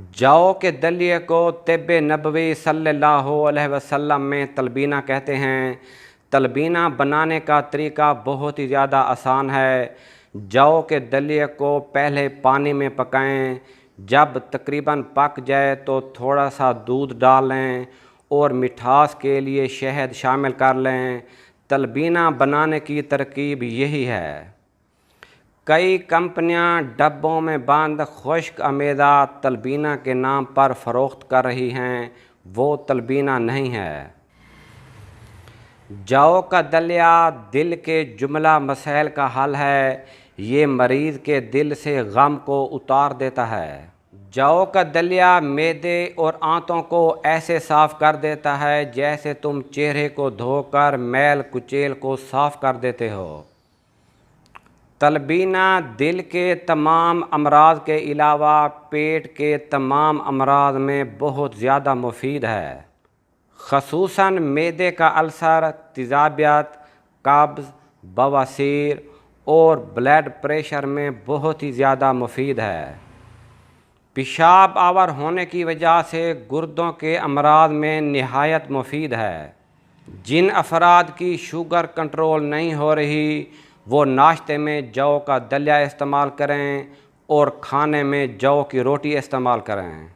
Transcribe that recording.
जौ के दलिए को तिब्ब नबवी सल्लल्लाहु अलैहि वसल्लम में तलबीना कहते हैं। तलबीना बनाने का तरीका बहुत ही ज़्यादा आसान है। जौ के दलिए को पहले पानी में पकाएं, जब तकरीबन पक जाए तो थोड़ा सा दूध डाल लें और मिठास के लिए शहद शामिल कर लें। तलबीना बनाने की तरकीब यही है। कई कंपनियां डब्बों में बंद खुश्क अमेदा तलबीना के नाम पर फ़रोख्त कर रही हैं, वो तलबीना नहीं है। जौ का दलिया दिल के जुमला मसाइल का हल है। ये मरीज़ के दिल से गम को उतार देता है। जौ का दलिया मैदे और आंतों को ऐसे साफ़ कर देता है जैसे तुम चेहरे को धोकर मैल कुचैल को साफ़ कर देते हो। तलबीना दिल के तमाम अमराज के अलावा पेट के तमाम अमराज में बहुत ज़्यादा मुफीद है। ख़ुसूसन मैदे का अल्सर, तेज़ाबियत, कब्ज़, बवासीर और ब्लड प्रेशर में बहुत ही ज़्यादा मुफीद है। पेशाब आवर होने की वजह से गुर्दों के अमराज में निहायत मुफीद है। जिन अफराद की शुगर कंट्रोल नहीं हो रही वो नाश्ते में जौ का दलिया इस्तेमाल करें और खाने में जौ की रोटी इस्तेमाल करें।